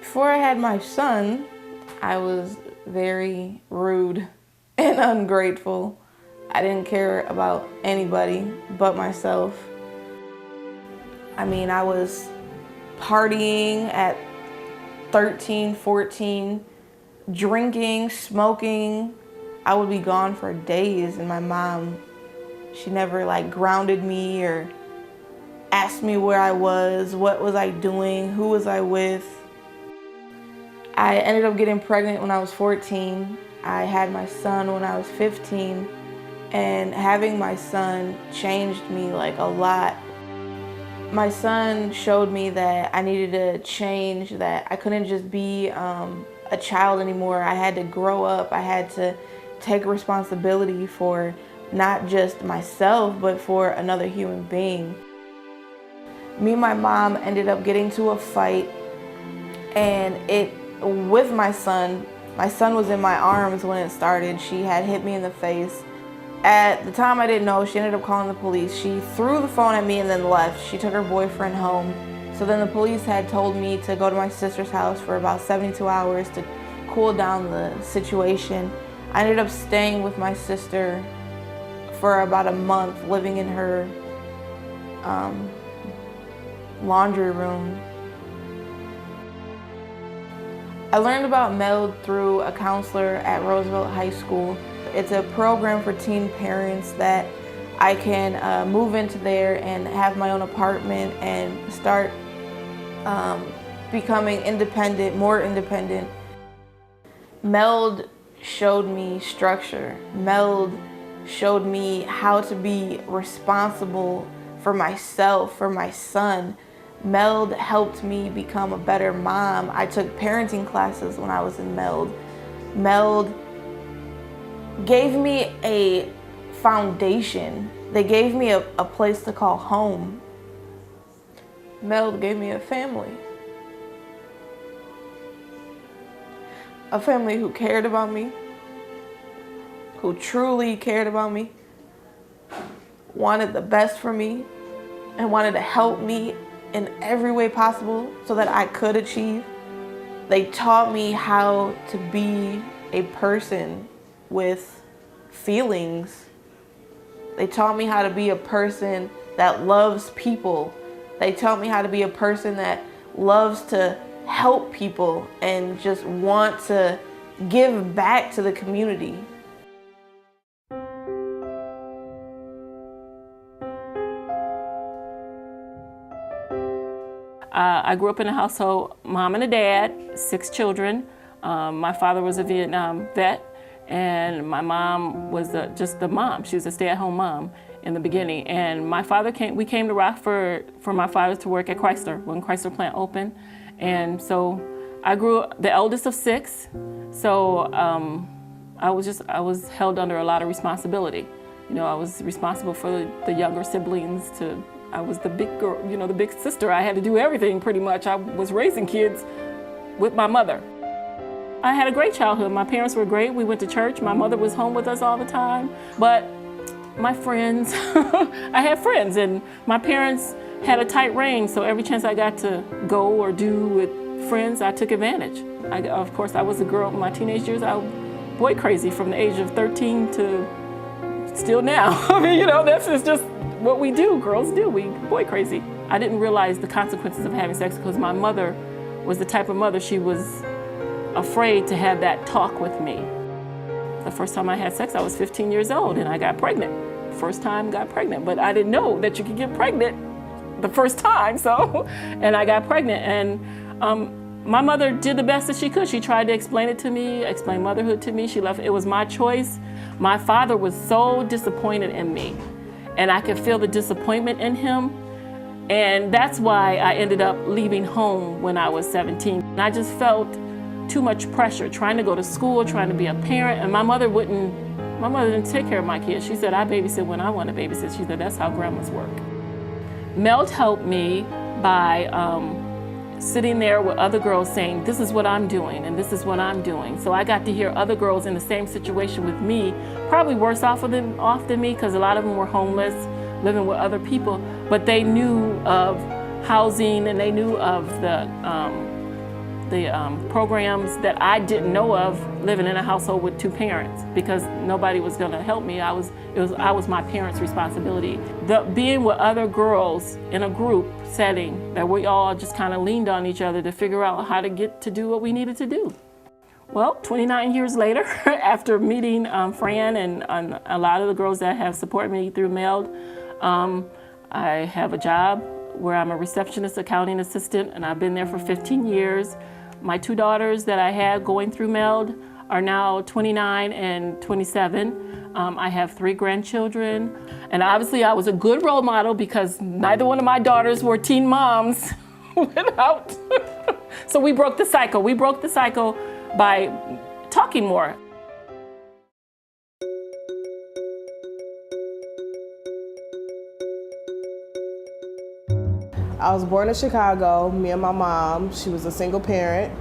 Before I had my son, I was very rude and ungrateful. I didn't care about anybody but myself. I mean, I was partying at 13, 14, drinking, smoking. I would be gone for days, and my mom, she never grounded me or asked me where I was, what was I doing, who was I with. I ended up getting pregnant when I was 14. I had my son when I was 15, and having my son changed me a lot. My son showed me that I needed to change, that I couldn't just be a child anymore. I had to grow up. I had to take responsibility for not just myself, but for another human being. Me and my mom ended up getting to a fight, and with my son was in my arms when it started. She had hit me in the face. At the time, I didn't know. She ended up calling the police. She threw the phone at me and then left. She took her boyfriend home. So then the police had told me to go to my sister's house for about 72 hours to cool down the situation. I ended up staying with my sister for about a month, living in her laundry room. I learned about MELD through a counselor at Roosevelt High School. It's a program for teen parents that I can move into there and have my own apartment and start becoming independent, more independent. MELD showed me structure. MELD showed me how to be responsible for myself, for my son. MELD helped me become a better mom. I took parenting classes when I was in MELD. MELD gave me a foundation. They gave me a place to call home. MELD gave me a family. A family who cared about me, who truly cared about me, wanted the best for me, and wanted to help me in every way possible so that I could achieve. They taught me how to be a person with feelings. They taught me how to be a person that loves people. They taught me how to be a person that loves to help people and just want to give back to the community. I grew up in a household, mom and a dad, 6 children. My father was a Vietnam vet, and my mom was just the mom. She was a stay-at-home mom in the beginning. And we came to Rockford for my father to work at Chrysler when Chrysler plant opened. And so I grew up the eldest of 6. So I was held under a lot of responsibility. I was responsible for the younger siblings. I was the big girl, the big sister. I had to do everything pretty much. I was raising kids with my mother. I had a great childhood. My parents were great. We went to church. My mother was home with us all the time. But my friends, I had friends, and my parents had a tight rein, so every chance I got to go or do with friends, I took advantage. Of course, I was a girl in my teenage years. I was boy crazy from the age of 13 to still now. I mean, that's just what we do, girls do, we boy crazy. I didn't realize the consequences of having sex because my mother was the type of mother, she was afraid to have that talk with me. The first time I had sex, I was 15 years old and I got pregnant. First time got pregnant, but I didn't know that you could get pregnant the first time, and I got pregnant. And my mother did the best that she could. She tried to explain it to me, explain motherhood to me. She left, it was my choice. My father was so disappointed in me, and I could feel the disappointment in him. And that's why I ended up leaving home when I was 17. And I just felt too much pressure, trying to go to school, trying to be a parent, and my mother didn't take care of my kids. She said, I babysit when I want to babysit. She said, that's how grandmas work. MELD helped me by sitting there with other girls saying, this is what I'm doing and this is what I'm doing. So I got to hear other girls in the same situation with me, probably worse off than me, because a lot of them were homeless, living with other people, but they knew of housing and they knew of the the programs that I didn't know of living in a household with two parents, because nobody was going to help me. I was my parents' responsibility. Being with other girls in a group setting that we all just kind of leaned on each other to figure out how to get to do what we needed to do. Well, 29 years later, after meeting Fran and a lot of the girls that have supported me through MELD, I have a job where I'm a receptionist accounting assistant, and I've been there for 15 years. My two daughters that I had going through MELD are now 29 and 27. I have 3 grandchildren, and obviously I was a good role model because neither one of my daughters were teen moms without. So we broke the cycle. We broke the cycle by talking more. I was born in Chicago, me and my mom. She was a single parent.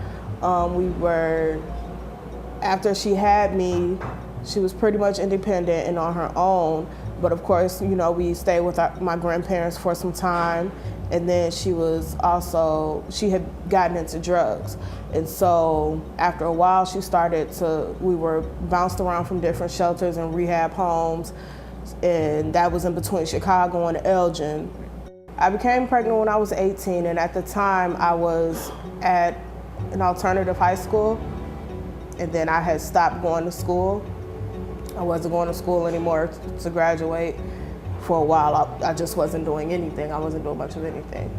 After she had me, she was pretty much independent and on her own. But of course, you know, we stayed with my grandparents for some time. And then she had gotten into drugs. And so after a while, we were bounced around from different shelters and rehab homes. And that was in between Chicago and Elgin. I became pregnant when I was 18, and at the time I was at an alternative high school, and then I had stopped going to school. I wasn't going to school anymore to graduate. For a while, I just wasn't doing anything. I wasn't doing much of anything.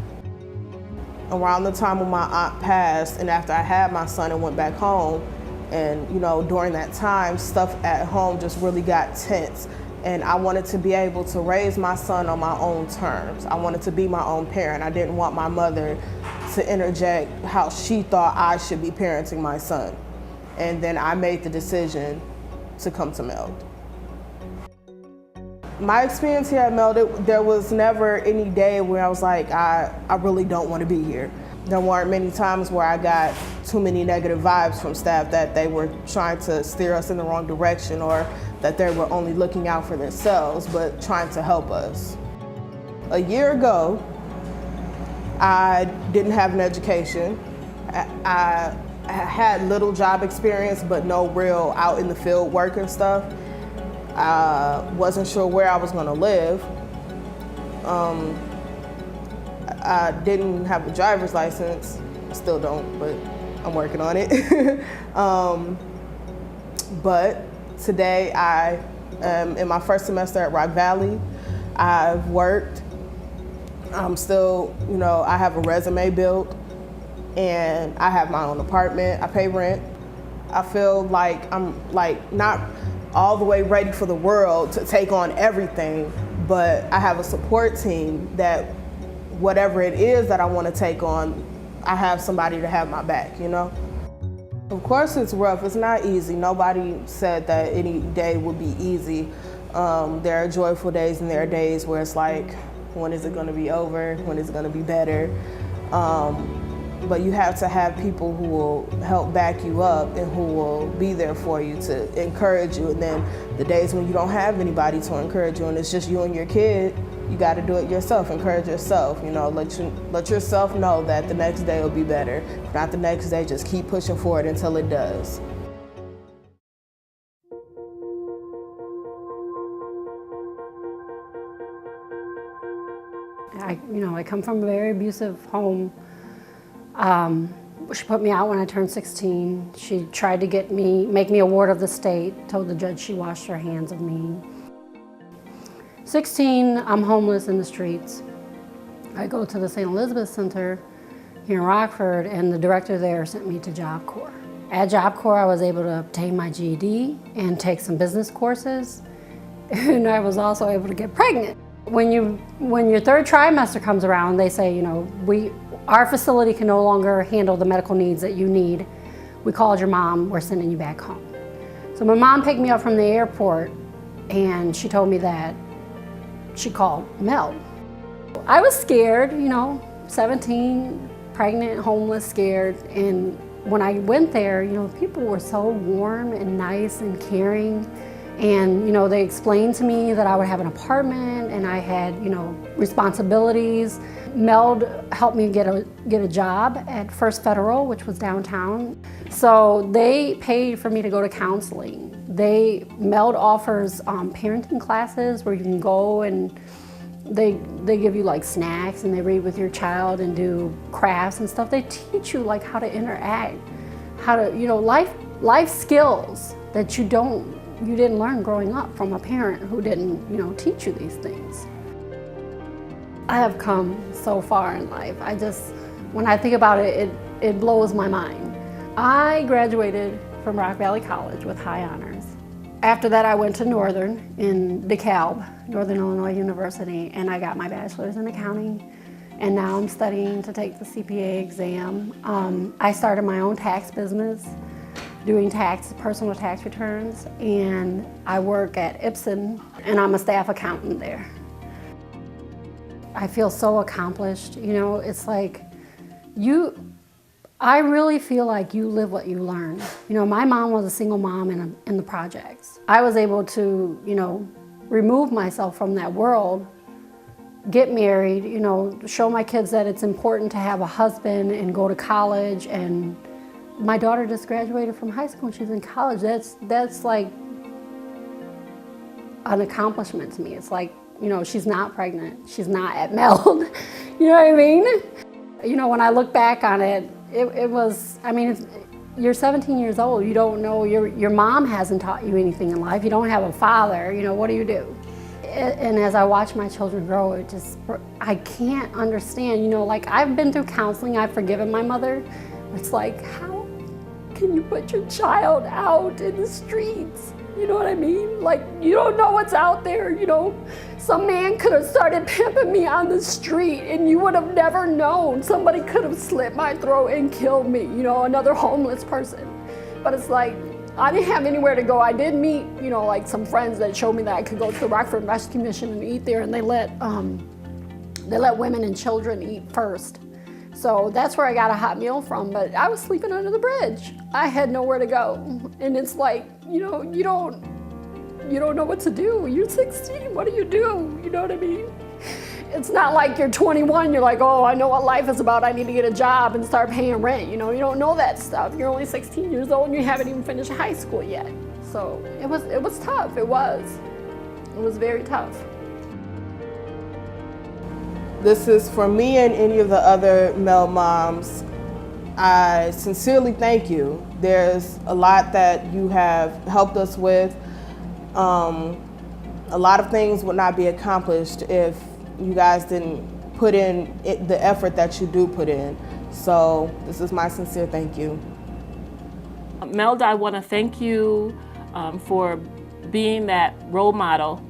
Around the time when my aunt passed, and after I had my son and went back home, and you know, during that time, stuff at home just really got tense. And I wanted to be able to raise my son on my own terms. I wanted to be my own parent. I didn't want my mother to interject how she thought I should be parenting my son. And then I made the decision to come to MELD. My experience here at MELD, there was never any day where I was like, I really don't want to be here. There weren't many times where I got too many negative vibes from staff that they were trying to steer us in the wrong direction, or that they were only looking out for themselves, but trying to help us. A year ago, I didn't have an education. I had little job experience, but no real out in the field work and stuff. I wasn't sure where I was gonna live. I didn't have a driver's license. I still don't, but I'm working on it. But today I am in my first semester at Rock Valley. I've worked. I'm still, you know, I have a resume built, and I have my own apartment. I pay rent. I feel like I'm not all the way ready for the world to take on everything, but I have a support team that whatever it is that I want to take on, I have somebody to have my back, you know? Of course it's rough, it's not easy. Nobody said that any day would be easy. There are joyful days and there are days where it's like, when is it gonna be over? When is it gonna be better? But you have to have people who will help back you up and who will be there for you to encourage you. And then the days when you don't have anybody to encourage you and it's just you and your kid, you got to do it yourself. Encourage yourself, you know, let yourself know that the next day will be better. If not the next day, just keep pushing forward until it does. I come from a very abusive home. She put me out when I turned 16. She tried to make me a ward of the state, told the judge she washed her hands of me. 16, I'm homeless in the streets. I go to the St. Elizabeth Center here in Rockford, and the director there sent me to Job Corps. At Job Corps, I was able to obtain my GED and take some business courses, and I was also able to get pregnant. When your third trimester comes around, they say, you know, our facility can no longer handle the medical needs that you need. We called your mom, we're sending you back home. So my mom picked me up from the airport, and she told me that she called MELD. I was scared, 17, pregnant, homeless, scared. And when I went there, people were so warm and nice and caring. And, you know, they explained to me that I would have an apartment and I had, you know, responsibilities. MELD helped me get a job at First Federal, which was downtown. So they paid for me to go to counseling. MELD offers parenting classes where you can go and they give you like snacks and they read with your child and do crafts and stuff. They teach you like how to interact, how to, you know, life skills that you didn't learn growing up from a parent who didn't, you know, teach you these things. I have come so far in life. When I think about it, it blows my mind. I graduated from Rock Valley College with high honors. After that, I went to Northern in DeKalb, Northern Illinois University, and I got my bachelor's in accounting. And now I'm studying to take the CPA exam. I started my own tax business, doing personal tax returns, and I work at Ipsen, and I'm a staff accountant there. I feel so accomplished, you know, it's like I really feel like you live what you learn. You know, my mom was a single mom in the projects. I was able to, you know, remove myself from that world, get married, you know, show my kids that it's important to have a husband and go to college. And my daughter just graduated from high school and she's in college. That's like an accomplishment to me. It's like, you know, she's not pregnant. She's not at MELD. You know what I mean? You know, when I look back on it, it was, I mean, you're 17 years old. You don't know, your mom hasn't taught you anything in life. You don't have a father. You know, what do you do? And as I watch my children grow, I can't understand. You know, like I've been through counseling. I've forgiven my mother. It's like, how can you put your child out in the streets? You know what I mean? Like, you don't know what's out there, you know? Some man could have started pimping me on the street and you would have never known. Somebody could have slit my throat and killed me, you know, another homeless person. But it's like, I didn't have anywhere to go. I did meet, you know, like some friends that showed me that I could go to the Rockford Rescue Mission and eat there, and they let women and children eat first. So that's where I got a hot meal from, but I was sleeping under the bridge. I had nowhere to go. And it's like, you know, you don't know what to do. You're 16, what do? You know what I mean? It's not like you're 21, you're like, oh, I know what life is about. I need to get a job and start paying rent. You know, you don't know that stuff. You're only 16 years old and you haven't even finished high school yet. So it was tough, it was very tough. This is for me and any of the other MELD moms. I sincerely thank you. There's a lot that you have helped us with. A lot of things would not be accomplished if you guys didn't put in the effort that you do put in. So this is my sincere thank you. MELD, I want to thank you for being that role model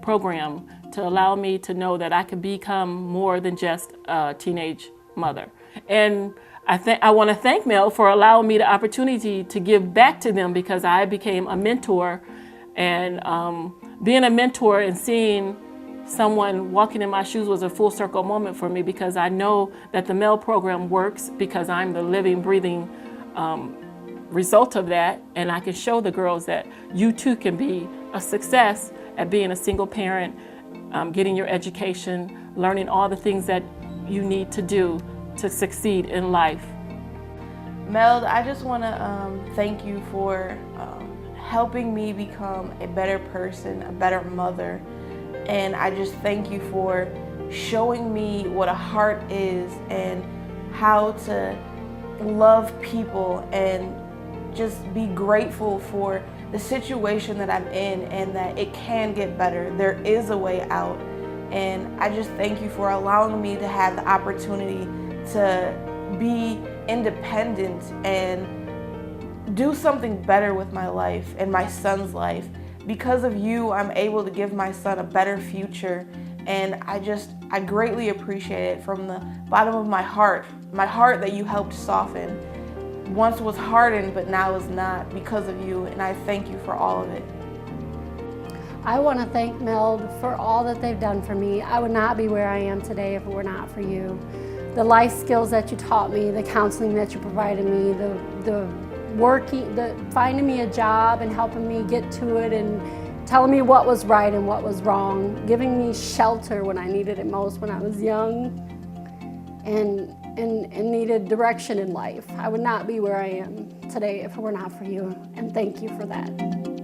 program to allow me to know that I could become more than just a teenage mother. And I want to thank MELD for allowing me the opportunity to give back to them, because I became a mentor. And being a mentor and seeing someone walking in my shoes was a full circle moment for me, because I know that the MELD program works because I'm the living, breathing result of that. And I can show the girls that you too can be a success at being a single parent, getting your education, learning all the things that you need to do to succeed in life. MELD, I just want to thank you for helping me become a better person, a better mother. And I just thank you for showing me what a heart is and how to love people and just be grateful for the situation that I'm in and that it can get better. There is a way out. And I just thank you for allowing me to have the opportunity to be independent and do something better with my life and my son's life. Because of you, I'm able to give my son a better future, and I greatly appreciate it from the bottom of my heart that you helped soften. Once was hardened, but now is not, because of you, and I thank you for all of it. I want to thank MELD for all that they've done for me. I would not be where I am today if it were not for you. The life skills that you taught me, the counseling that you provided me, the finding me a job and helping me get to it and telling me what was right and what was wrong, giving me shelter when I needed it most when I was young and needed direction in life. I would not be where I am today if it were not for you, and thank you for that.